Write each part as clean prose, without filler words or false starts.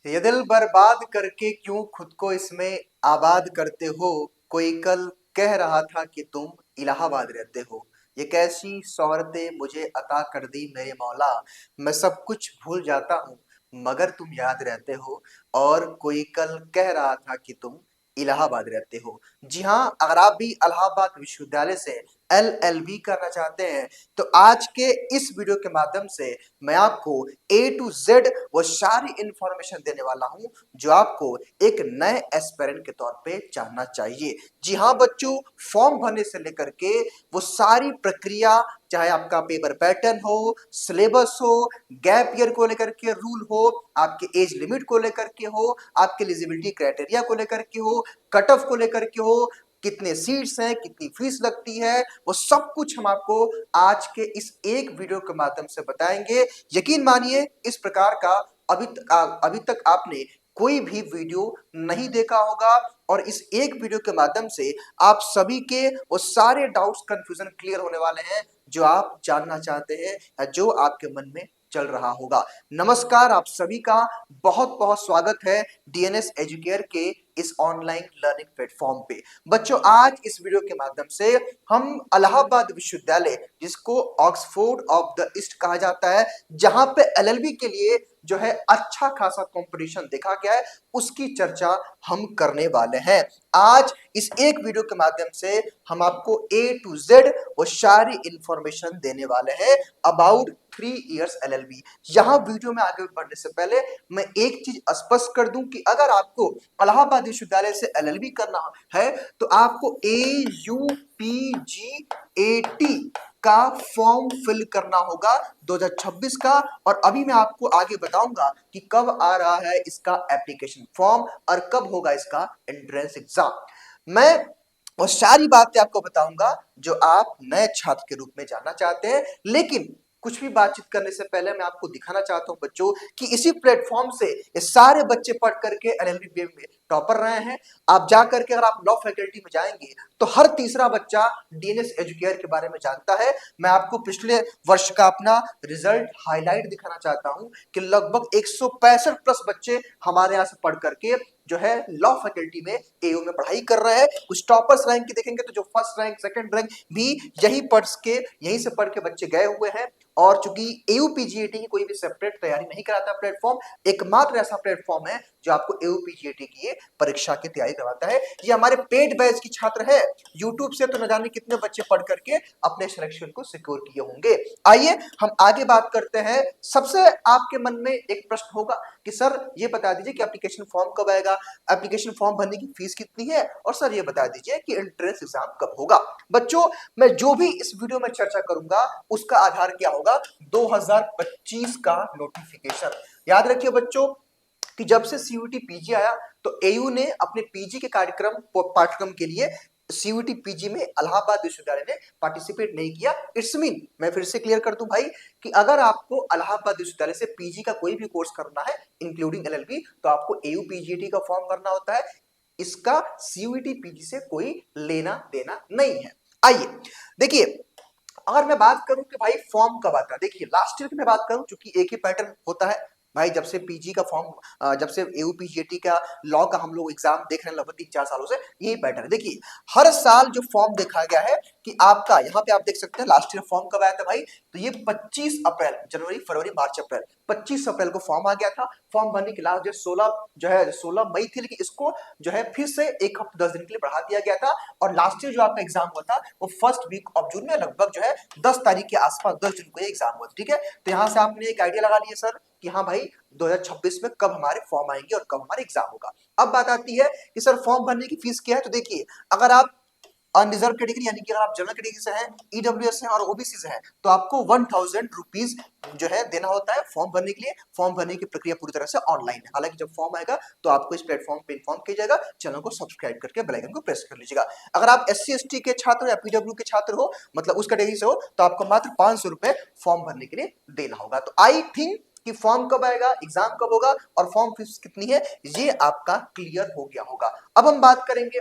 ये दिल बर्बाद करके क्यों खुद को इसमें आबाद करते हो। कोई कल कह रहा था कि तुम इलाहाबाद रहते हो। ये कैसी शौहरतें मुझे अता कर दी मेरे मौला। मैं सब कुछ भूल जाता हूँ मगर तुम याद रहते हो। और कोई कल कह रहा था कि तुम इलाहाबाद रहते हो। जी हाँ, अगर आप भी इलाहाबाद विश्वविद्यालय से LLB करना चाहते हैं तो आज के इस वीडियो के माध्यम से मैं आपको A to Z वो सारी इंफॉर्मेशन देने वाला हूं जो आपको एक नए एस्पिरेंट के तौर पे जानना चाहिए। जी हाँ बच्चों, फॉर्म भरने से लेकर के वो सारी प्रक्रिया, चाहे आपका पेपर पैटर्न हो, सिलेबस हो, गैप ईयर को लेकर के रूल हो, आपके एज लिमिट को लेकर के हो, आपके एलिजिबिलिटी क्राइटेरिया को लेकर के हो, कट ऑफ को लेकर के हो, कितने सीट्स हैं, कितनी फीस लगती है, वो सब कुछ हम आपको आज के इस एक वीडियो के माध्यम से बताएंगे। यकीन मानिए इस प्रकार का अभी तक आपने कोई भी वीडियो नहीं देखा होगा और इस एक वीडियो के माध्यम से आप सभी के वो सारे डाउट्स कंफ्यूजन क्लियर होने वाले हैं जो आप जानना चाहते हैं या जो आपके मन में चल रहा होगा। नमस्कार, आप सभी का बहुत बहुत स्वागत है DNS एजुकेयर के इस ऑनलाइन लर्निंग प्लेटफॉर्म पे। बच्चों, आज इस वीडियो के माध्यम से हम इलाहाबाद विश्वविद्यालय, जिसको ऑक्सफोर्ड ऑफ द ईस्ट कहा जाता है, जहां पे LLB के लिए जो है अच्छा खासा कंपटीशन देखा गया है, उसकी चर्चा हम करने वाले हैं। आज इस एक वीडियो के माध्यम से हम आपको A to Z वो सारी इंफॉर्मेशन देने वाले हैं अबाउट 3 इयर्स LLB। यहाँ वीडियो में आगे बढ़ने से पहले मैं एक चीज स्पष्ट कर दूं कि अगर आपको इलाहाबाद विश्वविद्यालय से LLB करना है तो आपको AUPGAT का फॉर्म फिल करना होगा 2026 का। और अभी मैं आपको आगे बताऊंगा कि कब आ रहा है इसका एप्लीकेशन फॉर्म और कब होगा इसका एंट्रेंस एग्जाम। मैं वो सारी बातें आपको बताऊंगा जो आप नए छात्र के रूप में जानना चाहते हैं। लेकिन कुछ भी बातचीत करने से पहले मैं आपको दिखाना चाहता हूं बच्चों कि इसी प्लेटफॉर्म से ये सारे बच्चे पढ़ करके LLB में टॉपर रहे हैं। आप जा करके अगर आप लॉ फैकल्टी में जाएंगे तो हर तीसरा बच्चा DNS एजुकेयर के बारे में जानता है। मैं आपको पिछले वर्ष का अपना रिजल्ट हाईलाइट दिखाना चाहता हूं कि लगभग 165 प्लस बच्चे हमारे यहाँ से पढ़ करके जो है लॉ फैकल्टी में AU में पढ़ाई कर रहे हैं। कुछ टॉपर्स रैंक की देखेंगे तो जो फर्स्ट रैंक सेकंड रैंक भी यहीं से पढ़ के बच्चे गए हुए हैं। और चूंकि AUPGAT की कोई भी सेपरेट तैयारी नहीं कराता प्लेटफॉर्म, एकमात्र ऐसा प्लेटफॉर्म है जो आपको AUPGAT की परीक्षा की तैयारी करवाता है। ये हमारे पेड बैच की छात्र है। यूट्यूब से तो न जाने कितने बच्चे पढ़ करके अपने सिलेक्शन को सिक्योर किए होंगे। आइए हम आगे बात करते हैं। सबसे आपके मन में एक प्रश्न होगा कि सर ये बता दीजिए कि एप्लीकेशन फॉर्म कब आएगा, एप्लीकेशन फॉर्म भरने की फीस कितनी है, और सर ये बता दीजिए कि एंट्रेंस एग्जाम कब होगा। बच्चों, मैं जो भी इस वीडियो में चर्चा करूंगा उसका आधार क्या होगा, 2025 का नोटिफिकेशन। याद रखिए बच्चों कि जब से CUET PG आया तो AU ने अपने PG के पाठ्यक्रम के लिए CUET PG में इलाहाबाद विश्वविद्यालय ने पार्टिसिपेट नहीं किया। इट्स मीन, मैं फिर से क्लियर कर दूं भाई कि अगर आपको इलाहाबाद विश्वविद्यालय से PG का कोई भी कोर्स करना है इंक्लूडिंग LLB तो आपको AUPGAT का फॉर्म भरना होता है। इसका CUET PG से कोई लेना देना नहीं है। आइए देखिए, अगर मैं बात करूं कि भाई फॉर्म कब आता है, देखिए लास्ट ईयर की मैं बात करूं चूंकि एक ही पैटर्न होता है भाई। जब से PG का फॉर्म, जब से AUPGAT का लॉ का हम लोग एग्जाम देख रहे हैं लगभग 3-4 सालों से, यही पैटर्न है। देखिए हर साल जो फॉर्म देखा गया है कि आपका यहाँ पे आप देख सकते हैं लास्ट ईयर फॉर्म कब आया था भाई, तो ये 25 अप्रैल, जनवरी फरवरी मार्च अप्रैल, 25 अप्रैल को फॉर्म आ गया था। फॉर्म भरने की लास्ट डेट 16 मई थी, लेकिन इसको जो है फिर से एक हफ्ते 10 दिन के लिए बढ़ा दिया गया था। और लास्ट ईयर जो आपका एग्जाम हुआ था वो फर्स्ट वीक ऑफ जून में, लगभग जो है 10 तारीख के आसपास, 10 जून को ये एग्जाम हुआ था। ठीक है, तो यहाँ से आपने एक आइडिया लगा लिया सर कि हाँ भाई 2026 में कब हमारे फॉर्म आएंगे और कब हमारा एग्जाम होगा। अब बात आती है कि सर फॉर्म भरने की फीस क्या है। तो देखिए, अगर आप अनरिजर्व कैटेगरी यानी कि अगर आप जनरल कैटेगरी से हैं, EWS हैं और OBC से हैं तो आपको 1000 रुपीज जो है देना होता है फॉर्म भरने के लिए। फॉर्म भरने की प्रक्रिया पूरी तरह से ऑनलाइन है। हालांकि जब फॉर्म आएगा तो आपको इस प्लेटफॉर्म पे इन्फॉर्म किया जाएगा। चैनल को सब्सक्राइब करके बेल आइकन को प्रेस कर लीजिएगा। अगर आप SC ST के छात्र या PW के छात्र हो, मतलब उस कैटेगरी से हो, तो आपको मात्र 500 रुपए फॉर्म भरने के लिए देना होगा। तो आई थिंक कि फॉर्म कब आएगा, एग्जाम कब होगा और फॉर्म फीस कितनी है, ये आपका क्लियर हो गया होगा। अब हम बात करेंगे,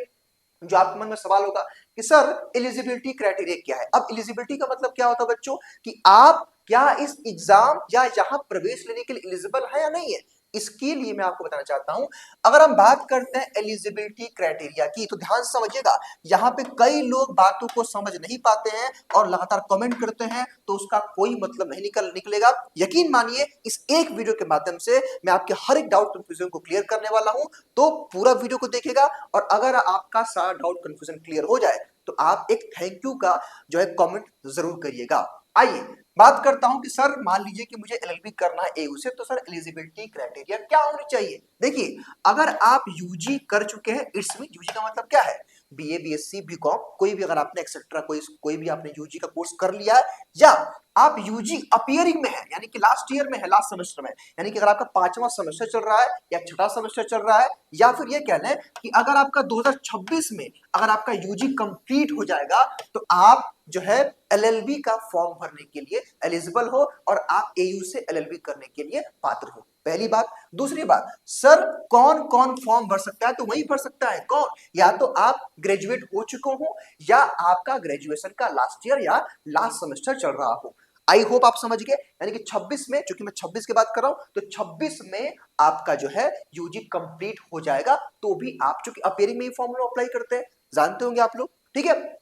जो आपके मन में सवाल होगा कि सर एलिजिबिलिटी क्राइटेरिया क्या है। अब एलिजिबिलिटी का मतलब क्या होता है बच्चों कि आप क्या इस एग्जाम या यहां प्रवेश लेने के लिए एलिजिबल है या नहीं है। इसके लिए मैं आपको बताना चाहता हूं, अगर हम बात करते हैं एलिजिबिलिटी क्राइटेरिया की, तो ध्यान से समझिएगा, यहाँ पे कई लोग बातों को समझ नहीं पाते हैं और लगातार कमेंट करते हैं, तो उसका कोई मतलब नहीं निकलेगा। यकीन मानिए, इस एक वीडियो के माध्यम से मैं आपके हर एक डाउट कंफ्यूजन को क्लियर करने वाला हूं, तो पूरा वीडियो को देखिएगा, और अगर आपका सारा डाउट कंफ्यूजन क्लियर हो जाए तो आप एक थैंक यू का जो है कमेंट जरूर करिएगा। आइए बात करता हूं कि सर मान लीजिए कि मुझे एलएलबी करना है एयू से, तो सर एलिजिबिलिटी क्राइटेरिया क्या होनी चाहिए। देखिए, अगर आप यूजी कर चुके हैं, इट्स मीन यूजी का मतलब क्या है, बीए बीएससी बीकॉम, कोई भी अगर आपने एक्सेट्रा कोई भी आपने यूजी का कोर्स कर लिया है, या आप यूजी अपीयरिंग में है, यानी कि लास्ट ईयर में है, लास्ट सेमेस्टर में, यानी कि अगर आपका 5वां सेमेस्टर चल रहा है या 6वां सेमेस्टर चल रहा है, या फिर ये कह लें कि अगर आपका 2026 में अगर आपका यूजी कंप्लीट हो जाएगा, तो आप जो है एलएलबी का फॉर्म भरने के लिए एलिजिबल हो और आप एयू से एलएलबी करने के लिए पात्र हो। पहली बात। दूसरी बात, सर कौन कौन फॉर्म भर सकता है, तो वही भर सकता है कौन, या तो आप ग्रेजुएट हो चुके हो, या आपका ग्रेजुएशन का लास्ट ईयर या लास्ट सेमेस्टर चल रहा हो। आई होप आप समझ गए, यानी कि 26 में, चूंकि मैं 26 की बात कर रहा हूं, तो 26 में आपका जो है यूजी कंप्लीट हो जाएगा, तो भी आप चूंकि अपेयरिंग में ही फॉर्म अप्लाई करते हैं, जानते होंगे आप लोग, ठीक है।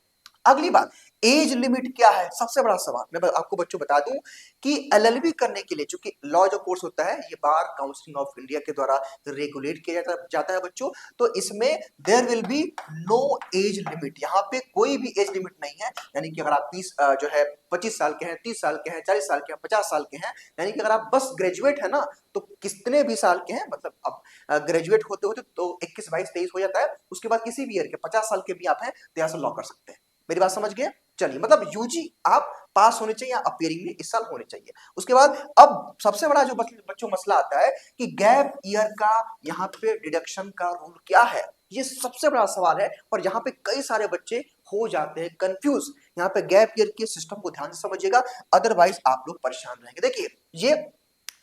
अगली बात, एज लिमिट क्या है, सबसे बड़ा सवाल। मैं आपको बच्चों बता दूं कि एलएलबी करने के लिए, चूंकि लॉ जो कोर्स होता है ये बार काउंसिल ऑफ इंडिया के द्वारा रेगुलेट किया जाता है बच्चों, तो इसमें there will be no age limit, यहाँ पे कोई भी एज लिमिट नहीं है। यानी कि अगर आप 30 जो है 25 साल के हैं, 30 साल के हैं, 40 साल के हैं, 50 साल के हैं, यानी कि अगर आप बस ग्रेजुएट है ना, तो कितने भी साल के हैं, मतलब अब ग्रेजुएट होते होते तो 21 22 23 हो जाता है, उसके बाद किसी भी ईयर के 50 साल के भी आप हैं तो यहाँ से लॉ कर सकते हैं। मेरी बात समझ गए। चलिए, मतलब यूजी आप पास होने चाहिए या अपीयरिंग में इस साल होने चाहिए। उसके बाद अब सबसे बड़ा जो बच्चों मसला आता है कि गैप ईयर का यहाँ पे डिडक्शन का रूल क्या है, ये सबसे बड़ा सवाल है, और यहाँ पे कई सारे बच्चे हो जाते हैं कंफ्यूज। यहाँ पे गैप ईयर के सिस्टम को ध्यान से समझिएगा, अदरवाइज आप लोग परेशान रहेंगे। देखिए, ये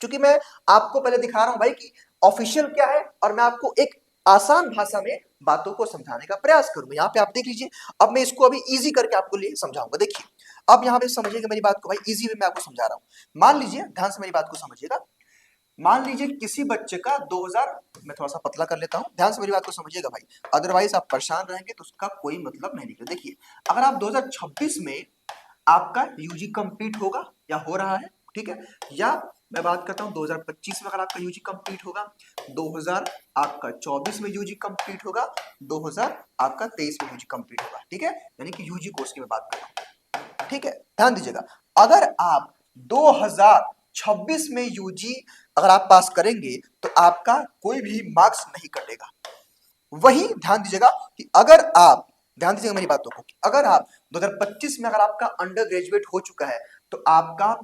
चूंकि मैं आपको पहले दिखा रहा हूं भाई कि ऑफिशियल क्या है, और मैं आपको एक आसान भाषा में बातों को समझाने का प्रयास करूंगा। यहाँ पे आप देख लीजिए, अब मैं इसको अभी इजी करके आपको लिए समझाऊंगा। देखिए, अब यहाँ पे समझिएगा मेरी बात को, भाई इजी वे में आपको समझा रहा हूँ। मान लीजिए, ध्यान से मेरी बात को समझिएगा, मान लीजिए किसी बच्चे का 2000, मैं थोड़ा सा पतला कर लेता हूं, ध्यान से मेरी बात को समझिएगा भाई, अदरवाइज आप परेशान रहेंगे तो उसका कोई मतलब नहीं निकले। देखिए, अगर आप 2026 में आपका यूजी कंप्लीट होगा या हो रहा है, ठीक है, या मैं बात करता हूं 2025 में अगर आपका यूजी कंप्लीट होगा, 2000 आपका 24 में यूजी कंप्लीट होगा, 2000 आपका 23 में यूजी कंप्लीट होगा, ठीक है, यानी कि यूजी कोर्स की मैं बात कर रहा हूं, ठीक है। ध्यान दीजिएगा, अगर आप 2026 में यूजी अगर आप पास करेंगे तो आपका कोई भी मार्क्स नहीं कटेगा। वही ध्यान दीजिएगा कि अगर आप, ध्यान दीजिएगा मेरी बातों को, अगर आप 2025 में अगर आपका अंडर ग्रेजुएट हो चुका है, तो आपका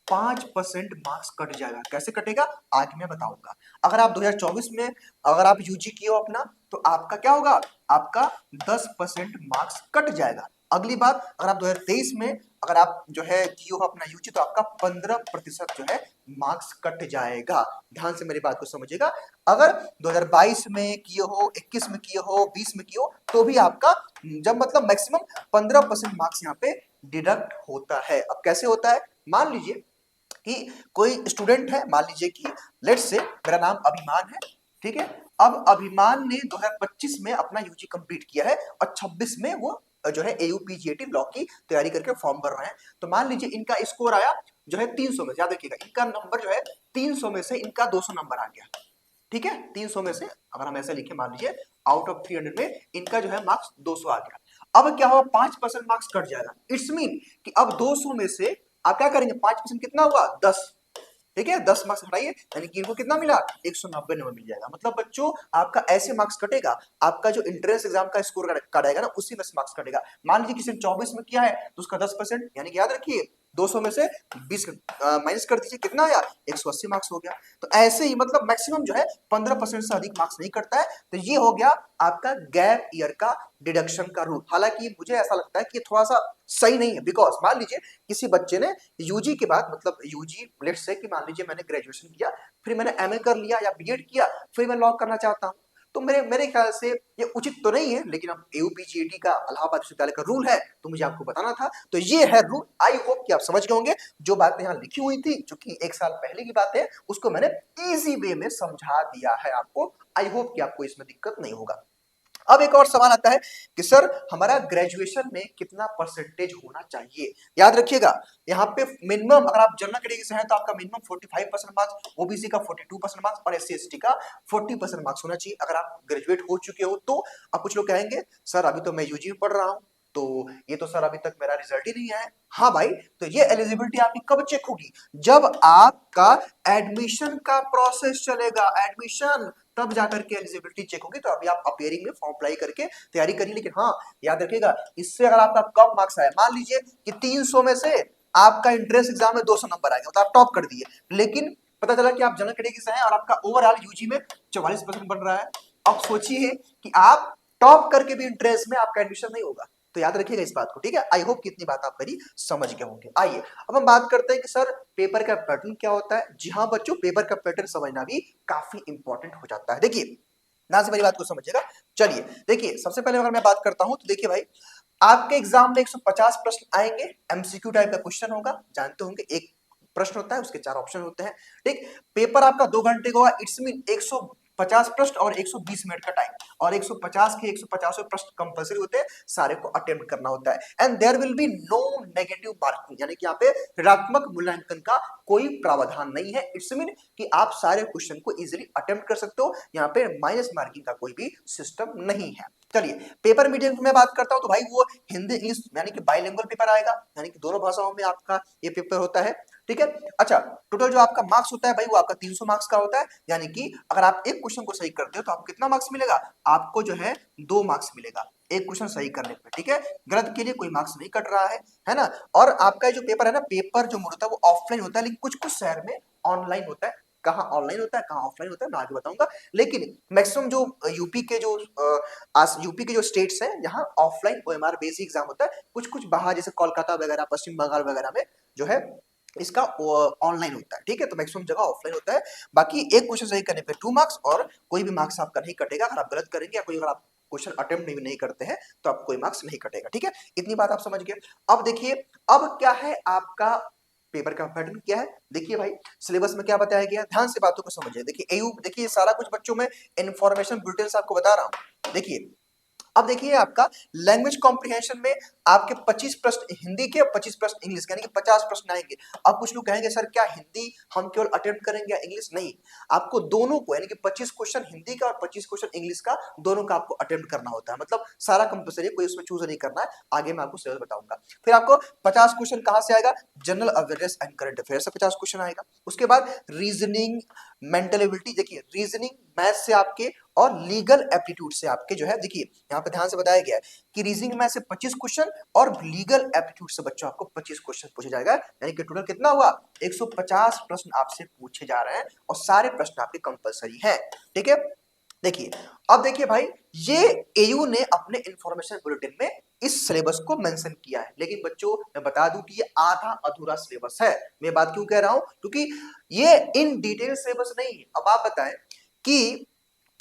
5% मार्क्स कट जाएगा। कैसे कटेगा आगे मैं बताऊंगा। अगर आप 2024 में अगर आप यूजी किए हो अपना, तो आपका क्या होगा, आपका 10% मार्क्स कट जाएगा। अगली बात, अगर आप 2023 में अगर आप जो है किए हो अपना यूजी, तो आपका 15% जो है मार्क्स कट जाएगा। ध्यान से मेरी बात को समझिएगा, अगर 2022 में किए हो, 21 में किए हो, 20 में किए हो, तो भी आपका जब मतलब मैक्सिमम 15% मार्क्स यहाँ पे डिडक्ट होता है। अब कैसे होता है, मान लीजिए कि कोई स्टूडेंट है, मान लीजिए कि लेट्स से मेरा नाम अभिमान है, ठीक है। अब अभिमान ने 2025 में अपना यूजी कंप्लीट किया है और 26 में वो जो है एयूपीजीएटी लॉ की तैयारी करके फॉर्म भर रहे हैं। तो मान लीजिए इनका स्कोर आया जो है 300 में, याद रखिएगा इनका नंबर जो है 300 में से इनका 200 नंबर आ गया, ठीक है। 300 में से अगर हम ऐसे लिखे, मान लीजिए आउट ऑफ 300 में इनका जो है मार्क्स 200 आ गया। अब क्या हुआ, 5% मार्क्स कट जाएगा। इट्स मीन कि अब 200 में से आप क्या करेंगे, 5% कितना हुआ, 10, ठीक है, 10 मार्क्स हटाइए, यानी कि इनको कितना मिला, 190 नंबर मिल जाएगा। मतलब बच्चों आपका ऐसे मार्क्स कटेगा, आपका जो इंट्रेंस एग्जाम का स्कोर काटेगा ना, उसी में से मार्क्स कटेगा। मान लीजिए किसी ने 24 में किया है तो उसका 10%, यानी कि याद रखिए 200 में से 20 माइनस कर दीजिए, कितना आया, 180 मार्क्स हो गया। तो ऐसे ही मतलब मैक्सिमम जो है 15% से अधिक मार्क्स नहीं कटता है। तो ये हो गया आपका गैप ईयर का डिडक्शन का रूल। हालांकि मुझे ऐसा लगता है कि थोड़ा सा सही नहीं है, बिकॉज मान लीजिए किसी बच्चे ने यूजी के बाद, मतलब यूजी लेट्स से कि मान लीजिए मैंने ग्रेजुएशन किया, फिर मैंने एमए कर लिया या बीएड किया, फिर मैं लॉ करना चाहता हूं, तो मेरे मेरे ख्याल से ये उचित तो नहीं है, लेकिन अब एयूपीजीएटी का इलाहाबाद विश्वविद्यालय का रूल है तो मुझे आपको बताना था। तो ये है रूल, आई होप कि आप समझ गए होंगे। जो बातें यहाँ लिखी हुई थी जो कि 1 साल पहले की बात है, उसको मैंने इजी वे में समझा दिया है आपको। आई होप कि आपको इसमें दिक्कत नहीं होगा। अब एक और सवाल आता है कि सर हमारा ग्रेजुएशन में कितना परसेंटेज होना चाहिए। याद रखिएगा, यहाँ पे मिनिमम अगर आप जनरल कैटेगरी से हैं तो आपका मिनिमम 45% मार्क्स, ओबीसी का 42% मार्क्स और एससी एसटी का 40% मार्क्स होना चाहिए अगर आप ग्रेजुएट हो चुके हो तो। अब कुछ लोग कहेंगे सर अभी तो मैं यूजी में पढ़ रहा हूँ, तो ये तो सर अभी तक मेरा रिजल्ट ही नहीं आया है। हाँ भाई, तो ये एलिजिबिलिटी आपकी कब चेक होगी, जब आपका एडमिशन का प्रोसेस चलेगा, एडमिशन, तब जाकर के एलिजिबिलिटी चेक होगी। तो अभी आप अपेयरिंग में फॉर्म अप्लाई करके तैयारी करिए। लेकिन हाँ याद रखिएगा, इससे अगर आपका कम मार्क्स आया, मान लीजिए कि 300 में से आपका इंट्रेंस एग्जाम में 200 नंबर आ गया, तो आप टॉप कर दिए, लेकिन पता चला कि आप जनरल कैटेगरी से हैं और आपका ओवरऑल यूजी में 44% बन रहा है। अब सोचिए कि आप टॉप करके भी इंट्रेंस में आपका एडमिशन नहीं होगा। तो याद रखिएगा इस बात को, ठीक है। आई होप कि इतनी बात आप मेरी समझ गए होंगे। आइए अब हम बात करते हैं कि सर पेपर का पैटर्न क्या होता है। जी हाँ बच्चों, पेपर का पैटर्न समझना भी काफी इंपॉर्टेंट हो जाता है। देखिए ध्यान से मेरी बात को समझिएगा। चलिए देखिए, सबसे पहले अगर मैं बात करता हूं तो देखिए भाई, आपके एग्जाम में 150 प्रश्न आएंगे, एमसीक्यू टाइप का क्वेश्चन होगा। जानते होंगे एक प्रश्न होता है, उसके 4 ऑप्शन होते हैं, ठीक। पेपर आपका 2 घंटे का होगा, इट्स मीन 150 प्रश्न और 120 मिनट का टाइम, और 150 के 150 प्रश्न कंपल्सरी होते हैं, सारे को अटेम्प्ट करना होता है। And there will be no negative marking, यानी कि यहाँ पे ऋणात्मक मूल्यांकन का कोई प्रावधान नहीं है। इट्स मीन कि आप सारे क्वेश्चन को इजीली अटेम्प्ट कर सकते हो, यहाँ पे माइनस मार्किंग का कोई भी सिस्टम नहीं है। चलिए पेपर मीडियम की मैं बात करता हूं तो भाई वो हिंदी इंग्लिश यानी कि बाइलिंगुअल पेपर आएगा, यानी कि दोनों भाषाओं में आपका ये पेपर होता है, ठीक है। अच्छा, टोटल जो आपका मार्क्स होता है भाई वो आपका 300 मार्क्स का होता है, यानी कि अगर आप एक क्वेश्चन को सही करते हो तो आपको कितना मार्क्स मिलेगा, आपको जो है 2 मार्क्स मिलेगा एक क्वेश्चन सही करने पे, ठीक है। गलत के लिए कोई मार्क्स नहीं कट रहा है ना। और आपका जो पेपर है ना, पेपर जो मोड होता है वो ऑफलाइन होता है, लेकिन कुछ कुछ शहर में ऑनलाइन होता है। कहाँ ऑनलाइन होता है कहाँ ऑफलाइन होता है मैं आगे बताऊंगा, लेकिन मैक्सिमम जो यूपी के जो यूपी के जो स्टेट्स हैं यहाँ ऑफलाइन ओएमआर बेसिक एग्जाम होता है। कुछ कुछ बाहर जैसे कोलकाता वगैरह, पश्चिम बंगाल वगैरह में जो है इसका ऑनलाइन होता है, ठीक है। तो मैक्सिमम जगह ऑफलाइन होता है। बाकी एक क्वेश्चन सही करने पे 2 मार्क्स, और कोई भी मार्क्स आपका नहीं कटेगा अगर आप गलत करेंगे या कोई अगर आप क्वेश्चन अटेम्प्ट नहीं करते हैं तो आपको कोई मार्क्स नहीं कटेगा, ठीक है। इतनी बात आप समझ गए। अब देखिए, अब क्या है आपका पेपर का पैटर्न क्या है। देखिए भाई, सिलेबस में क्या बताया गया है, ध्यान से बातों को समझिए। देखिए एयू, देखिए सारा कुछ बच्चों में इन्फॉर्मेशन डिटेल्स आपको बता रहा हूं। देखिए अब देखिए आपका लैंग्वेज कॉम्प्रिहेंशन में आपके 25 प्रश्न हिंदी के और 25 प्रश्न इंग्लिश के, यानी कि 50 प्रश्न आएंगे। अब कुछ लोग कहेंगे सर क्या हिंदी हम केवल अटेम्प्ट करेंगे या इंग्लिश, नहीं, आपको दोनों को, यानी कि 25 क्वेश्चन हिंदी का और 25 क्वेश्चन इंग्लिश का, दोनों का आपको अटेम्प्ट करना होता है। मतलब सारा कंपल्सरी, कोई उसमें चूज नहीं करना है। आगे मैं आपको सिलेबस बताऊंगा। फिर आपको 50 क्वेश्चन कहां से आएगा, general awareness and current affair से 50 क्वेश्चन आएगा। उसके बाद रीजनिंग, मेंटल एबिलिटी, देखिए रीजनिंग मैथ से आपके और लीगल एप्टीट्यूड से आपके जो है, देखिए यहाँ पे ध्यान से बताया गया है कि रीजनिंग मैथ से 25 क्वेश्चन और लीगल एप्टीट्यूड से बच्चों आपको 25 क्वेश्चन पूछे जाएगा, यानी कि टोटल कितना हुआ, 150 प्रश्न आपसे पूछे जा रहे हैं और सारे प्रश्न आपके कंपलसरी हैं, ठीक है। देखिए अब देखिए भाई, ये एयू ने अपने इंफॉर्मेशन बुलेटिन में इस सिलेबस को मेंशन किया है, लेकिन बच्चों मैं बता दूं कि ये आधा अधूरा सिलेबस है। मैं बात क्यों कह रहा हूं, क्योंकि ये इन डिटेल सिलेबस नहीं है। अब आप बताएं कि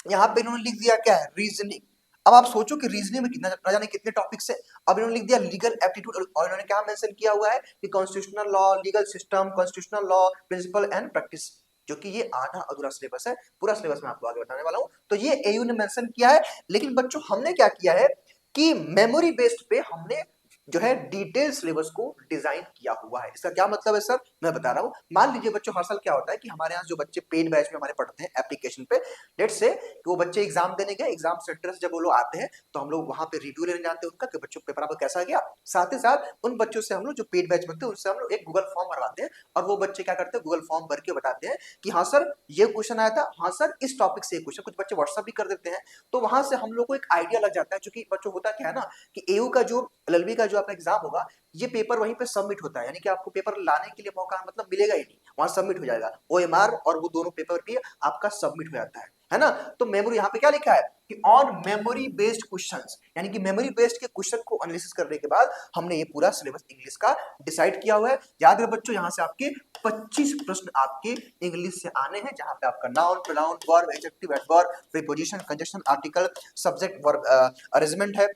यहाँ पे इन्होंने लिख दिया क्या है, रीजनिंग। अब आप सोचो कि रीजनिंग में कितना, न जाने कितने टॉपिक्स है। अब इन्होंने लिख दिया लीगल एप्टीट्यूड, और इन्होंने क्या मेंशन किया हुआ है कि constitutional law, legal system, constitutional law, principle and practice, जो कि ये आधा अधूरा सिलेबस है। पूरा सिलेबस मैं आपको आगे बताने वाला हूं। तो ये एयू ने मेंशन किया है, लेकिन बच्चों हमने क्या किया है कि मेमोरी बेस्ड पे हमने जो है डिटेल सिलेबस को डिजाइन किया हुआ है। इसका क्या मतलब है सर, मैं बता रहा हूं। मान लीजिए बच्चों हर साल क्या होता है कि हमारे यहाँ जो बच्चे पेड बैच में हमारे पढ़ते हैं एप्लीकेशन पे, लेट से कि वो बच्चे एग्जाम देने गए, एग्जाम सेंटर से जब वो लोग आते हैं तो हम लोग वहां पे रिव्यू लेने जाते हैं उनका कि बच्चों पेपर आपका कैसा गया। साथ ही साथ उन बच्चों से हम लोग जो पेड बैच में होते हैं उनसे हम लोग एक गूगल फॉर्म भरवाते हैं, और वो बच्चे क्या करते हैं गूगल फॉर्म भर के बताते हैं कि हाँ सर ये क्वेश्चन आया था, हाँ सर इस टॉपिक से क्वेश्चन। कुछ बच्चे व्हाट्सअप भी कर देते हैं, तो वहां से हम लोग को एक आइडिया लग जाता है। क्योंकि बच्चों होता क्या है ना कि एयू का जो एलएलबी का जो आपका एग्जाम होगा, ये पेपर वहीं पे सबमिट होता है, यानी कि आपको पेपर लाने के लिए मौका मतलब मिलेगा ही नहीं, वहां सबमिट हो जाएगा ओएमआर, और वो दोनों पेपर भी आपका सबमिट हो जाता है। है ना। तो मेमोरी यहाँ पे क्या लिखा है कि ऑन मेमोरी बेस्ड क्वेश्चंस, यानी कि मेमोरी बेस्ड के क्वेश्चन को एनालिसिस करने के बाद हमने ये पूरा सिलेबस इंग्लिश का डिसाइड किया हुआ है। याद रहे बच्चों, यहाँ से आपके 25 प्रश्न आपके इंग्लिश से आने हैं, जहां पे आपका noun, pronoun, verb, adjective, adverb, preposition, conjunction, article, subject, verb, arrangement है,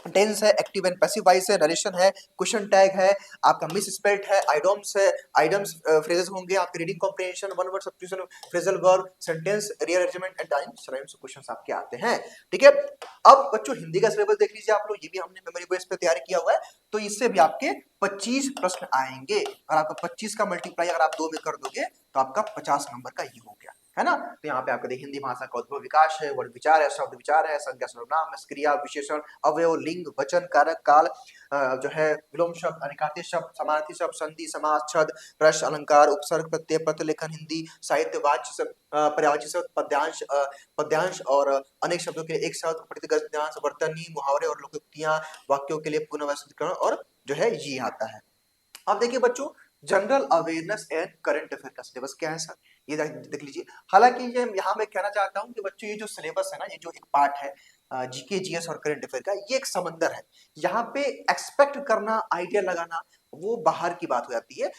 टेंस है, एक्टिव एंड पैसिव वॉइस है, नरेशन है, क्वेश्चन टैग है, आपका मिस स्पेल्ट है, आइडोम्स है, आइडम्स फ्रेजेस होंगे, आपके reading comprehension, one word substitution, phrasal verb, sentence rearrangement and times rhymes questions आपके आते हैं। ठीक है, अब बच्चों हिंदी का सिलेबस देख लीजिए आप लोग, ये भी हमने मेमोरी बेस पे तैयार किया हुआ है। तो इससे भी आपके 25 प्रश्न आएंगे, और आपका 25 का मल्टीप्लाई अगर आप 2 में कर दोगे तो आपका 50 नंबर का ये हो गया, है ना। तो यहाँ पे आपका देखिए हिंदी भाषा का उद्भव विकास है, वर्ड विचार है, शब्द विचार है, संज्ञा सर्वनाम, क्रिया, विशेषण, अवयव, लिंग, वचन, कारक, काल, जो है विलोम शब्द, अनिकाती शब्द, समानार्थी शब्द, संधि, समास, छंद, प्रश्न, अलंकार, उपसर्ग, प्रत्यय, प्रतिलेखन, हिंदी साहित्य, वाच्य शब्द, पर्यायवाची शब्द, पद्यांश, पद्यांश और अनेक शब्दों के लिए एक शब्द, प्रतिगद्यांश, वर्तनी, मुहावरे और लोकोक्तियां, वाक्यों के लिए पुनर्व्यवस्थितकरण, और जो है ये आता है। अब देखिए बच्चों, general awareness and current affair का सिलेबस क्या है सर, ये देख लीजिए। हालांकि ये यहाँ मैं कहना चाहता हूँ कि बच्चों ये जो सिलेबस है ना, ये जो एक पार्ट है जीके, जीएस और करंट अफेयर का, ये एक समंदर है। यहाँ पे एक्सपेक्ट करना, आइडिया लगाना, वो बाहर की बात हो जाती है।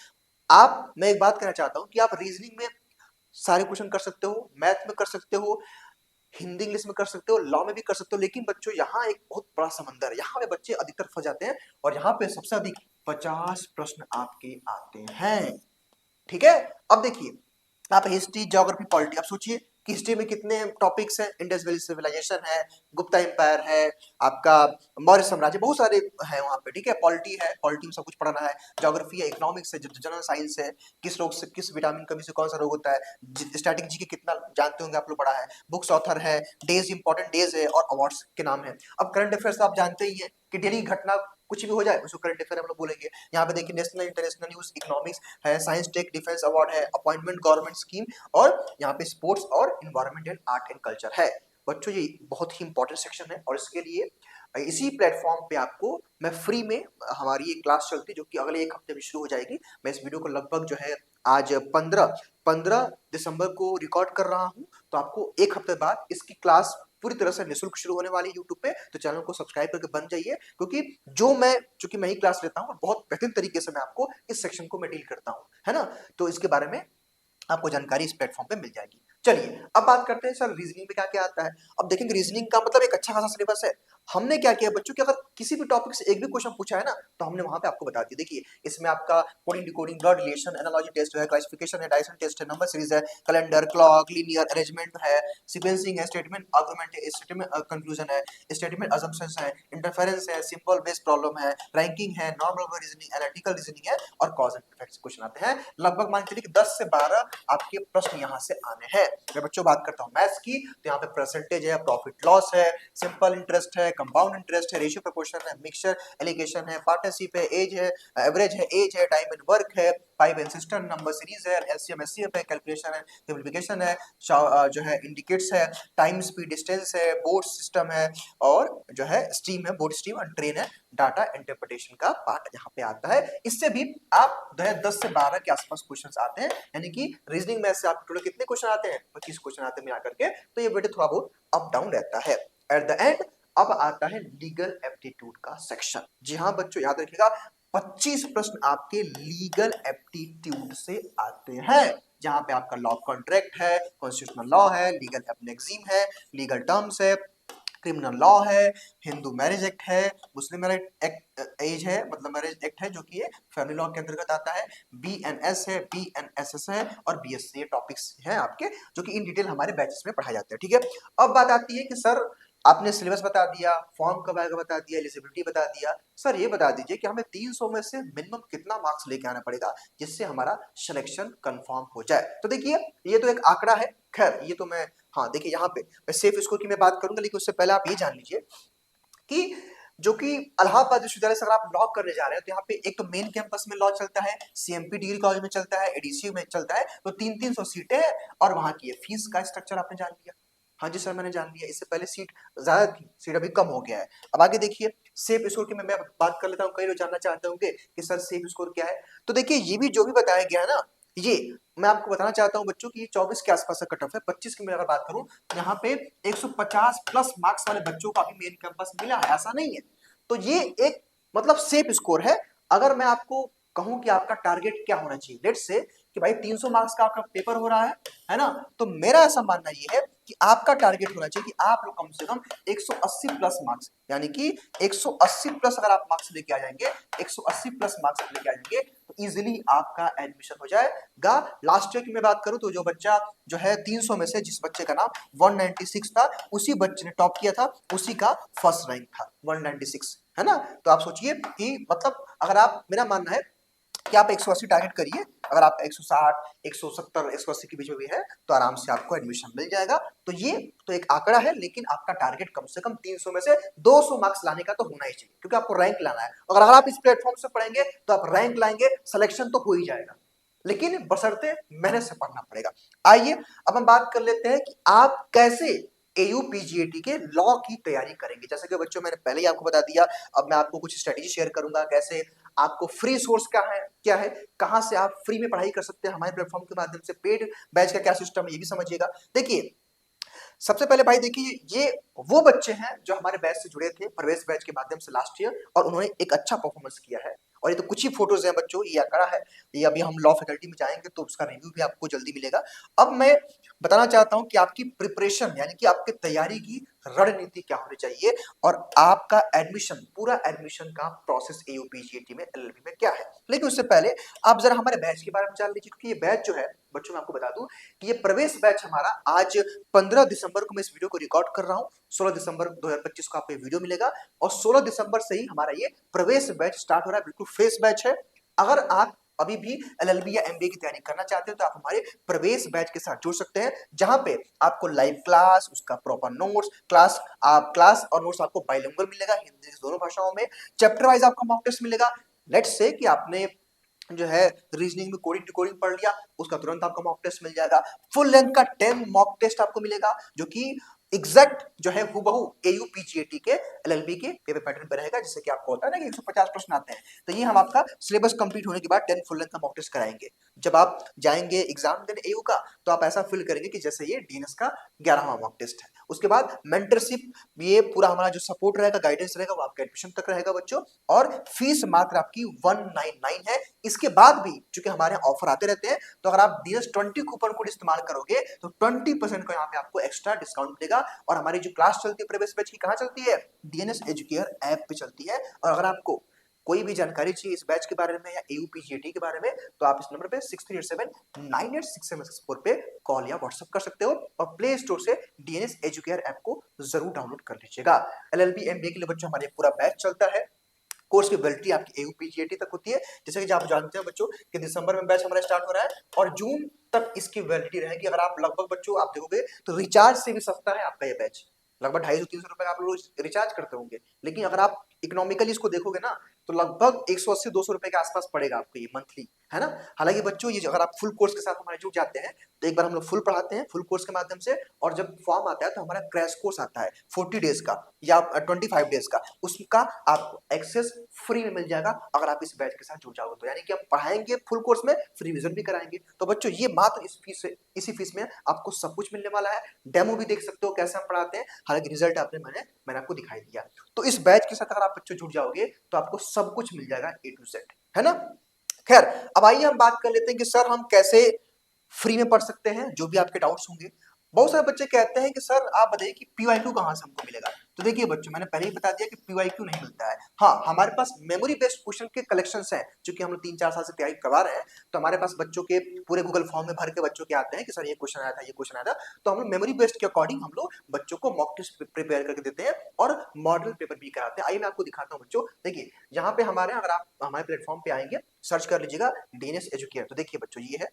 मैं एक बात कहना चाहता हूँ कि आप रीजनिंग में सारे क्वेश्चन कर सकते हो, मैथ में कर सकते हो, हिंदी इंग्लिश में कर सकते हो, लॉ में भी कर सकते हो, लेकिन बच्चों यहाँ एक बहुत बड़ा समंदर है, यहाँ पे बच्चे अधिकतर फंस जाते हैं, और यहाँ पे सबसे अधिक 50 प्रश्न आपके आते हैं। ठीक है, अब देखिए, आप हिस्ट्री, ज्योग्राफी, पॉलिटी, आप सोचिए कि हिस्ट्री में कितने टॉपिक्स हैं, इंडस वैली सिविलाइजेशन है, गुप्ता एम्पायर है, आपका मौर्य साम्राज्य, बहुत सारे हैं वहां पे। ठीक है, पॉलिटी है, पॉलिटी में सब कुछ पढ़ना है, ज्योग्राफी है, इकोनॉमिक्स है, जनरल साइंस है, किस रोग से, किस विटामिन कमी से कौन सा रोग होता है, स्टैटिक जीके कितना जानते होंगे आप लोग, पढ़ा है, बुक्स ऑथर है, डेज इंपॉर्टेंट डेज है, और अवार्ड्स के नाम है। अब करंट अफेयर्स आप जानते ही है कि डेली घटना कुछ भी हो जाए उसको करंट अफेयर हम लोग बोलेंगे। यहाँ पे देखिए नेशनल इंटरनेशनल न्यूज, इकोनॉमिक्स है, साइंस टेक, डिफेंस अवार्ड है, अपॉइंटमेंट गवर्नमेंट स्कीम, और यहाँ पे स्पोर्ट्स और environment and art and culture है। बच्चों ये बहुत ही इंपॉर्टेंट सेक्शन है, और इसके लिए इसी प्लेटफॉर्म पे आपको मैं फ्री में, हमारी एक क्लास चलती है जो कि अगले एक हफ्ते में शुरू हो जाएगी। मैं इस वीडियो को लगभग जो है आज 15 दिसंबर को रिकॉर्ड कर रहा हूँ, तो आपको एक हफ्ते बाद इसकी क्लास पूरी तरह से निःशुल्क शुरू होने वाली है यूट्यूब पे। तो चैनल को सब्सक्राइब करके बन जाइए, क्योंकि चूंकि मैं ही क्लास लेता हूँ, बहुत बेहतरीन तरीके से मैं आपको इस सेक्शन को मैं डील करता हूँ, है ना। तो इसके बारे में आपको जानकारी इस प्लेटफॉर्म पे मिल जाएगी। चलिए अब बात करते हैं सर रीजनिंग में क्या क्या आता है। अब देखेंगे रीजनिंग का मतलब एक अच्छा खासा सिलेबस है। हमने क्या किया बच्चों कि अगर किसी भी टॉपिक से एक भी क्वेश्चन पूछा है ना, तो हमने वहां पे आपको बता दिया। देखिए इसमें आपका coding, decoding, blood relation, analogy test है, क्लासिफिकेशन है, डायरेक्शन टेस्ट है, नंबर सीरीज है, कैलेंडर, क्लॉक, लीनियर अरेंजमेंट है, सीक्वेंसिंग है, स्टेटमेंट आर्गुमेंट है, स्टेटमेंट कंक्लूजन है, स्टेटमेंट असम्पशंस है, इंटरफेरेंस है, सिंपल बेस्ड प्रॉब्लम है, रैंकिंग है, नॉर्मल रीजनिंग, एनालिटिकल रीजनिंग है, और कॉज एंड इफेक्ट्स क्वेश्चन आते हैं। लगभग मान के चलिए कि 10 से 12 आपके प्रश्न यहाँ से आने हैं। मैं बच्चों बात करता हूँ मैथ्स की, तो यहाँ पे परसेंटेज है, प्रॉफिट लॉस है, सिंपल इंटरेस्ट है, कंपाउंड इंटरेस्ट है, रेशियो प्रोपोर्शन है, मिक्सचर एलिगेशन है, पार्टनरशिप है, एज है, एवरेज है, टाइम एंड वर्क है, pipe and system, number series है, एलसीएम एचसीएफ है, कैलकुलेशन है, सिंपलीफिकेशन है, जो है इंडिकेट्स है, टाइम स्पीड डिस्टेंस है, बोर्ड सिस्टम है, और जो है स्ट्रीम है, बोर्ड स्ट्रीम, और ट्रेन है, डाटा इंटरप्रिटेशन का पार्ट यहाँ पे आता है। इससे भी आप 10 से 12 के आसपास क्वेश्चन आते हैं, यानी कि रीजनिंग मैथ से आपके टोटल कितने क्वेश्चन आते हैं, 25 क्वेश्चन आते हैं मिला करके। तो ये बेटे थोड़ा बहुत अप डाउन रहता है। एट द एंड अब आता है लीगल एप्टीट्यूड का सेक्शन। जी हाँ बच्चों याद रखिएगा, 25 प्रश्न आपके लीगल एप्टीट्यूड से आते हैं, जहां पे आपका लॉ कॉन्ट्रैक्ट है, कॉन्स्टिट्यूशनल लॉ है, लीगल एप्लेक्सिम है, लीगल टर्म्स है, क्रिमिनल लॉ है, हिंदू मैरिज एक्ट है, मुस्लिम मैरिज एक्ट एज है, मतलब मैरिज एक्ट है जो कि ये फैमिली लॉ के अंतर्गत आता है, बीएनएस है, बीएनएसएस है, और बीएससी टॉपिक्स हैं आपके, जो कि इन डिटेल हमारे बैचेस में पढ़ाए जाते हैं। ठीक है, अब बात आती है कि सर आपने सिलेबस बता दिया, फॉर्म कब आएगा बता दिया, एलिजिबिलिटी बता दिया, सर ये बता दीजिए कि हमें 300 में से मिनिमम कितना मार्क्स लेके आना पड़ेगा जिससे हमारा सिलेक्शन कंफर्म हो जाए। तो देखिए ये तो एक आंकड़ा है, खैर ये तो मैं, हाँ देखिए यहाँ पे मैं सेफ स्कोर की मैं बात करूंगा, लेकिन उससे पहले आप ये जान लीजिए कि जो कि इलाहाबाद विश्वविद्यालय से अगर आप लॉ करने जा रहे हैं, तो यहाँ पे एक तो मेन कैंपस में लॉ चलता है, सीएमपी डिग्री कॉलेज में चलता है, एडीसी में चलता है, तो 300 सीटें हैं, और वहां की फीस का स्ट्रक्चर आपने जान लिया। हाँ जी सर मैंने जान लिया, इससे पहले सीट ज्यादा थी, सीट अभी कम हो गया है। अब आगे देखिए सेफ स्कोर की मैं बात कर लेता हूँ, कई लोग जानना चाहते होंगे कि सर सेफ स्कोर क्या है। तो देखिए ये भी जो भी बताया गया है ना, ये मैं आपको बताना चाहता हूं बच्चों कि ये 24 के आसपास का कट ऑफ है। 25 की मैं अगर बात करूं तो यहाँ पे 150 प्लस मार्क्स वाले बच्चों को अभी मेन कैंपस मिला है, ऐसा नहीं है। तो ये एक मतलब सेफ स्कोर है। अगर मैं आपको कहूं कि आपका टारगेट क्या होना चाहिए, लेट्स से कि भाई 300 मार्क्स का आपका पेपर हो रहा है ना, तो मेरा ऐसा मानना ये है कि आपका टारगेट होना चाहिए कि आप लोग कम से कम 180 प्लस मार्क्स, यानी कि 180 प्लस अगर आप मार्क्स लेके आ जाएंगे, 180 प्लस मार्क्स लेके आ जाएंगे तो इजीली आपका एडमिशन हो जाएगा। लास्ट ईयर की मैं बात करूं तो जो बच्चा जो है 300 में से जिस बच्चे का नाम 196 था, उसी बच्चे ने टॉप किया था, उसी का फर्स्ट रैंक था 196, है ना। तो आप सोचिए कि मतलब अगर आप, मेरा मानना है कि आप 180 टारगेट करिए। अगर आप 160, 170, 180 के बीच में भी है तो आराम से आपको एडमिशन मिल जाएगा। तो ये तो एक आंकड़ा है, लेकिन आपका टारगेट कम से कम 300 में से 200 मार्क्स लाने का तो होना ही चाहिए, क्योंकि आपको रैंक लाना है। अगर आप इस प्लेटफॉर्म से पढ़ेंगे तो आप रैंक लाएंगे, सिलेक्शन तो हो ही जाएगा, लेकिन बशर्ते मेहनत से पढ़ना पड़ेगा। आइए अब हम बात कर लेते हैं कि आप कैसे AUPGAT के लॉ की तैयारी करेंगे। जैसे कि बच्चों मैंने पहले ही आपको बता दिया, अब मैं आपको कुछ स्ट्रेटेजी शेयर करूंगा, कैसे आपको फ्री सोर्स क्या है, कहां से आप फ्री में पढ़ाई कर सकते हैं हमारे प्लेटफॉर्म के माध्यम से, पेड बैच का क्या सिस्टम है ये भी समझिएगा। देखिए सबसे पहले भाई देखिए, ये वो बच्चे हैं जो हमारे बैच से जुड़े थे प्रवेश बैच के माध्यम से लास्ट ईयर, और उन्होंने एक अच्छा परफॉर्मेंस किया है। और ये तो कुछ ही फोटोज हैं बच्चों, ये आंकड़ा है। ये अभी हम लॉ फैकल्टी में जाएंगे तो उसका रिव्यू भी आपको जल्दी मिलेगा। अब मैं बताना चाहता हूं कि आपकी प्रिपरेशन यानी कि आपकी तैयारी की रणनीति क्या होनी चाहिए, और आपका एडमिशन, पूरा एडमिशन का प्रोसेस AUPGAT में, LLB में क्या है। लेकिन उससे पहले आप जरा हमारे बैच के बारे में जान लीजिए, क्योंकि ये बैच जो है बच्चों मैं आपको बता दूं कि ये प्रवेश बैच हमारा आज 15 दिसंबर को मैं इस वीडियो को रिकॉर्ड कर रहा हूं, 16 दिसंबर 2025 को आपको ये वीडियो मिलेगा, और 16 दिसंबर से ही हमारा ये प्रवेश बैच स्टार्ट हो रहा है। बिल्कुल फ्रेश बैच है। अगर आप अभी भी LLB या MBA की तैयारी करना चाहते हो तो आप हमारे प्रवेश बैच के साथ जुड़ सकते हैं, जहां पे आपको लाइव क्लास, उसका प्रॉपर नोट्स, क्लास और नोट्स आपको बाइलिंगुअल मिलेगा, हिंदी दोनों भाषाओं में, चैप्टर वाइज आपको मॉक टेस्ट मिलेगा। लेट्स से कि आपने जो है रीजनिंग में कोडिंग डिकोडिंग पढ़ लिया, उसका तुरंत आपको मॉक टेस्ट मिल जाएगा। फुल लेंथ का 10 मॉक टेस्ट आपको मिलेगा, जो कि एग्जैक्ट जो है हूबहू AUPGAT के LLB के पेपर पैटर्न पे रहेगा। जैसे कि आपको होता है ना कि 150 प्रश्न आते हैं, तो ये हम आपका सिलेबस कंप्लीट होने के बाद 10 फुल लेंथ का मॉक टेस्ट कराएंगे। जब आप जाएंगे एग्जाम देने AU का, तो आप ऐसा फील करेंगे कि जैसे ये DNS का 11वां मॉक टेस्ट है। उसके बाद मेंटरशिप, ये पूरा हमारा जो सपोर्ट रहेगा, गाइडेंस रहेगा, वो आपके एडमिशन तक रहेगा बच्चों। और फीस मात्र आपकी 199 है। इसके बाद भी चूंकि हमारे यहाँ ऑफर आते रहते हैं, तो अगर आप DS20 कूपन कोड इस्तेमाल करोगे तो 20% का यहाँ पे आपको एक्स्ट्रा डिस्काउंट मिलेगा। और हमारी जो क्लास चलती है प्रवेश बैच की, कहाँ चलती है? DNS एजुकेयर ऐप पे चलती है। और अगर आपको कोई भी जानकारी चाहिए इस बैच के बारे में या AUPGAT के बारे में, तो आप इस नंबर पे 6387986764 पे कॉल या व्हाट्सएप कर सकते हो, और प्ले स्टोर से DNS एजुकेयर ऐप को जरूर डाउनलोड कर लीजिएगा। LLB MBA के लिए बच्चों हमारे पूरा बैच चलता है। कोर्स की वैलिडिटी आपकी AUPGAT तक होती है। जैसे कि आप जानते हैं बच्चों कि दिसंबर में बैच हमारा स्टार्ट हो रहा है, और जून तक इसकी वैलिडिटी रहेगी। अगर आप लगभग बच्चों आप देखोगे तो रिचार्ज से भी सस्ता है आपका ये बैच, लगभग 250-300 रुपए आप लोग रिचार्ज करते होंगे। लेकिन अगर आप इकोनॉमिकली इसको देखोगे ना, तो लगभग 180-200 रुपए के आसपास पड़ेगा आपको ये मंथली, है ना। हालांकि बच्चों ये अगर आप फुल कोर्स के साथ हमारे जुड़ जाते हैं, तो एक बार हम लोग फुल पढ़ाते हैं फुल कोर्स के माध्यम से, और जब फॉर्म आता है तो हमारा क्रैश कोर्स आता है 40 डेज का या 25 डेज का, उसका आपको एक्सेस फ्री में मिल जाएगा अगर आप इस बैच के साथ जुड़ जाओगे तो। यानी कि हम पढ़ाएंगे फुल कोर्स में, फ्री रिवीजन भी कराएंगे। तो बच्चों ये मात्र इसी फीस में आपको सब कुछ मिलने वाला है। डेमो भी देख सकते हो कैसे हम पढ़ाते हैं, हालांकि रिजल्ट आपने मैंने आपको दिखाई दिया। तो इस बैच के साथ अगर आप बच्चों जुड़ जाओगे तो आपको सब कुछ मिल जाएगा A to Z, है ना। खैर अब आइए हम बात कर लेते हैं कि सर हम कैसे फ्री में पढ़ सकते हैं, जो भी आपके डाउट्स होंगे। बहुत सारे बच्चे कहते हैं कि सर आप बताइए कि PYQ कहां से हमको मिलेगा। तो देखिए बच्चों, मैंने पहले ही बता दिया कि PYQ नहीं मिलता है। हाँ, हमारे पास मेमोरी बेस्ड क्वेश्चन के कलेक्शंस हैं, क्योंकि हम लोग 3-4 साल से तैयारी करवा रहे हैं। तो हमारे पास बच्चों के पूरे गूगल फॉर्म में भर के बच्चों के आते हैं कि सर ये क्वेश्चन आया था, ये क्वेश्चन आया था। तो हम लोग मेमोरी बेस्ड के अकॉर्डिंग हम लोग बच्चों को मॉक टेस्ट प्रिपेयर करके देते हैं, और मॉडल पेपर भी कराते हैं। आइए मैं आपको दिखाता हूँ बच्चों। देखिए यहाँ पे हमारे, अगर आप हमारे प्लेटफॉर्म पे आएंगे, सर्च कर लीजिएगा DNS एजुकेयर, तो देखिए बच्चों ये है।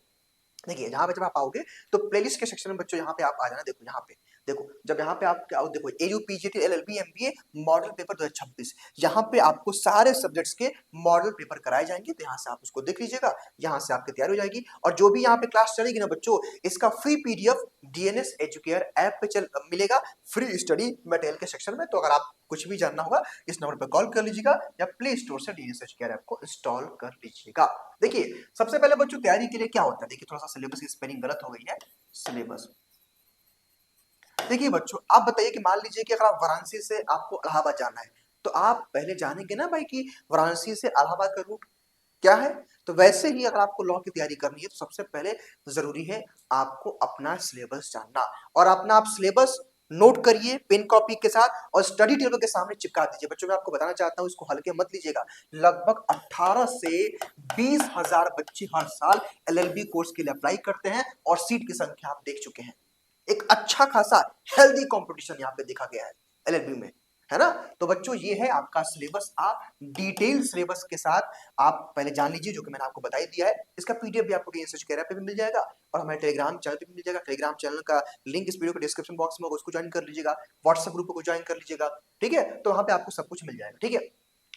देखिए यहाँ पे जब आप आओगे तो प्लेलिस्ट के सेक्शन में बच्चों यहाँ पे आप आ जाना। देखो यहाँ पे देखो जब यहाँ पे आप क्या देखो AU PGT LLB MBA model paper 2026, यहाँ पे आपको सारे सब्जेक्ट्स के मॉडल पेपर कराए जाएंगे, तो यहाँ से आप उसको देख लीजिएगा, यहाँ से आपकी तैयारी हो जाएगी। और जो भी यहाँ पे क्लास चलेगी ना बच्चों, इसका free PDF DNS educare app पे चल मिलेगा, फ्री स्टडी मटेरियल के सेक्शन में। तो अगर आप कुछ भी जानना होगा इस नंबर पर कॉल कर लीजिएगा या प्ले स्टोर से डीएनएस एजुकेयर ऐप को इंस्टॉल कर लीजिएगा। देखिए सबसे पहले बच्चों तैयारी के लिए क्या होता है, देखिए थोड़ा सा सिलेबस की स्पेलिंग गलत हो गई है, सिलेबस। देखिए बच्चों आप बताइए कि मान लीजिए कि अगर आप वाराणसी से आपको इलाहाबाद जाना है, तो आप पहले जानेंगे ना भाई कि वाराणसी से इलाहाबाद का रूट क्या है। तो वैसे ही अगर आपको लॉ की तैयारी करनी है तो सबसे पहले जरूरी है आपको अपना सिलेबस जानना, और अपना आप सिलेबस नोट करिए पेन कॉपी के साथ और स्टडी टेबल के सामने चिपका दीजिए। बच्चों मैं आपको बताना चाहता हूं, इसको हल्के मत लीजिएगा। लगभग 18 से 20,000 बच्चे हर साल एलएलबी कोर्स के लिए अप्लाई करते हैं और सीट की संख्या आप देख चुके हैं। एक अच्छा खासा हेल्दी कंपटीशन यहाँ पे देखा गया है एलएलबी में, है ना। तो बच्चों ये है आपका सिलेबस, आप डिटेल सिलेबस के साथ आप पहले जान लीजिए, जो कि मैंने आपको बता ही दिया है। इसका पीडीएफ भी आपको डीएनएस कैरियर पे भी मिल जाएगा और हमारे टेलीग्राम चैनल पे भी मिल जाएगा। टेलीग्राम चैनल का लिंक इस वीडियो के डिस्क्रिप्शन बॉक्स में होगा, उसको ज्वाइन कर लीजिएगा। व्हाट्सएप ग्रुप को ज्वाइन कर लीजिएगा, ठीक है। तो वहां पे आपको सब कुछ मिल जाएगा, ठीक है।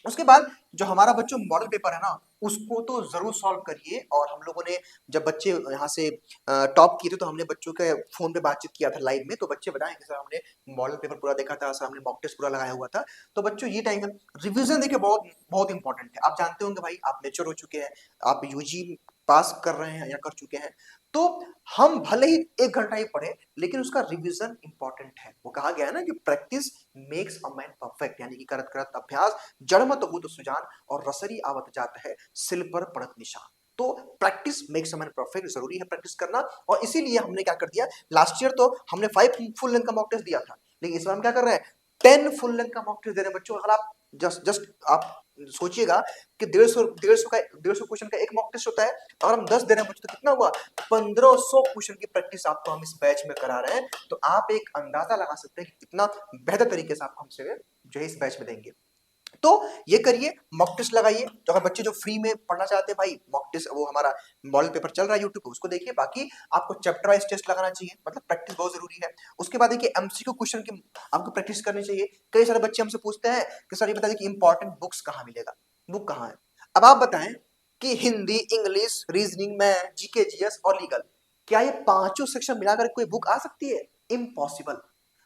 उसके बाद जो हमारा बच्चों मॉडल पेपर है ना, उसको तो जरूर सॉल्व करिए। और हम लोगों ने जब बच्चे यहाँ से टॉप किए थे तो हमने बच्चों के फोन पे बातचीत किया था लाइव में, तो बच्चे बताएंगे सर हमने मॉडल पेपर पूरा देखा था, सर हमने मॉक टेस्ट पूरा लगाया हुआ था। तो बच्चों ये टाइम रिवीजन देखिए बहुत बहुत इंपॉर्टेंट है। आप जानते होंगे भाई आप मेच्योर हो चुके हैं, आप यूजी पास कर रहे हैं या कर चुके हैं, तो हम भले ही 1 घंटा ही पढ़े लेकिन उसका रिवीजन इंपॉर्टेंट है। वो कहा गया है ना कि practice makes a man perfect, यानी कि करत करत अभ्यास जड़ मत हो तो सुजान और रसरी आवत जाता है सिल पर पड़त निशान। तो practice makes a man perfect, जरूरी है प्रैक्टिस करना। और इसीलिए हमने क्या कर दिया, लास्ट ईयर तो हमने 5 फुल लेंथ का मॉक टेस्ट दिया था, लेकिन इस बार हम क्या कर रहे हैं 10 फुल लेंथ का मॉक टेस्ट दे रहे हैं बच्चों। अगर आप जस्ट आप सोचिएगा कि 150 क्वेश्चन का एक मॉक टेस्ट होता है, और हम 10 दे रहे हैं बच्चों, तो कितना हुआ 1500 क्वेश्चन की प्रैक्टिस आपको हम इस बैच में करा रहे हैं। तो आप एक अंदाजा लगा सकते हैं कि कितना बेहतर तरीके से आप हमसे जो है इस बैच में देंगे। तो ये करिए, मॉक टेस्ट लगाइए। तो अगर बच्चे जो फ्री में पढ़ना चाहते हैं भाई, मॉक टेस्ट वो हमारा मॉडल पेपर चल रहा है यूट्यूब पे, उसको देखिए। बाकी आपको चैप्टर वाइज टेस्ट लगाना चाहिए, मतलब प्रैक्टिस बहुत जरूरी है। उसके बाद देखिए एमसीक्यू क्वेश्चन की आपको प्रैक्टिस करनी चाहिए। कई सारे बच्चे हमसे पूछते हैं कि सर ये बताइए कि इंपॉर्टेंट बुक्स कहाँ मिलेगा, बुक कहाँ है। अब आप बताएं कि Hindi, English, reasoning, math, GK, GS और लीगल, क्या ये पांचों सेक्शन मिलाकर कोई बुक आ सकती है? इम्पॉसिबल।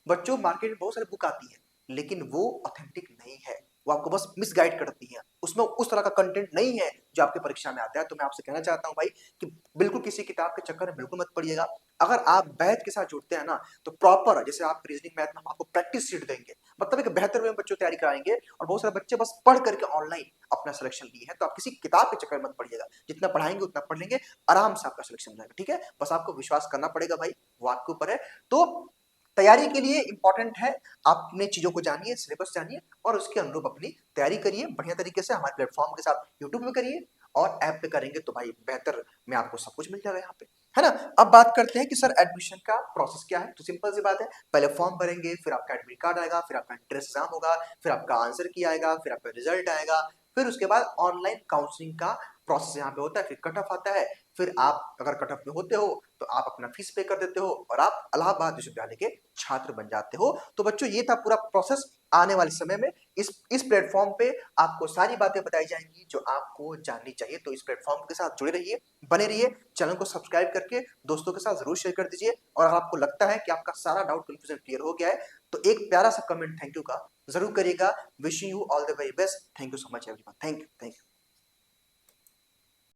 बच्चों मार्केट में बहुत सारी बुक आती है लेकिन वो ऑथेंटिक नहीं है, वो आपको बस मिसगाइड करती है, उसमें उस तरह का कंटेंट नहीं है जो आपके परीक्षा में आता है। तो मैं आपसे कहना चाहता हूं भाई कि बिल्कुल किसी किताब के चक्कर में बिल्कुल मत पड़िएगा। अगर आप बैच के साथ जुड़ते हैं ना, तो प्रॉपर जैसे आप रीजनिंग मैथ में हम आपको प्रैक्टिस शीट देंगे, मतलब एक बेहतर वे में बच्चों तैयारी कराएंगे। और बहुत सारे बच्चे बस पढ़ करके ऑनलाइन अपना सिलेक्शन लिए हैं, तो आप किसी किताब के चक्कर में मत पड़िएगा। जितना पढ़ाएंगे उतना पढ़ लेंगे, आराम से आपका सिलेक्शन हो जाएगा, ठीक है। बस आपको विश्वास करना पड़ेगा भाई, वो आपके ऊपर है। तो तैयारी के लिए इंपॉर्टेंट है आप अपने चीजों को जानिए, सिलेबस जानिए और उसके अनुरूप अपनी तैयारी करिए बढ़िया तरीके से। हमारे प्लेटफॉर्म के साथ यूट्यूब में करिए और ऐप पे करेंगे तो भाई बेहतर में आपको सब कुछ मिल जाएगा यहाँ पे, है ना। अब बात करते हैं कि सर एडमिशन का प्रोसेस क्या है। तो सिंपल सी बात है, पहले फॉर्म भरेंगे, फिर आपका एडमिट कार्ड आएगा, फिर आपका एंट्रेंस एग्जाम होगा, फिर आपका आंसर की आएगा, फिर आपका रिजल्ट आएगा, फिर उसके बाद ऑनलाइन काउंसलिंग का प्रोसेस यहाँ पे होता है, फिर कट ऑफ आता है। फिर आप अगर कट ऑफ में होते हो तो आप अपना फीस पे कर देते हो और आप इलाहाबाद विश्वविद्यालय के छात्र बन जाते हो। तो बच्चों ये था पूरा प्रोसेस। आने वाले समय में इस प्लेटफॉर्म पे आपको सारी बातें बताई जाएंगी जो आपको जाननी चाहिए। तो इस प्लेटफॉर्म के साथ जुड़े रहिए, बने रहिए, चैनल को सब्सक्राइब करके दोस्तों के साथ जरूर शेयर कर दीजिए। और अगर आपको लगता है कि आपका सारा डाउट कंफ्यूजन क्लियर हो गया है तो एक प्यारा सा कमेंट थैंक यू का जरूर करिएगा। Wishing you all the very best. Thank you so much everyone. Thank you.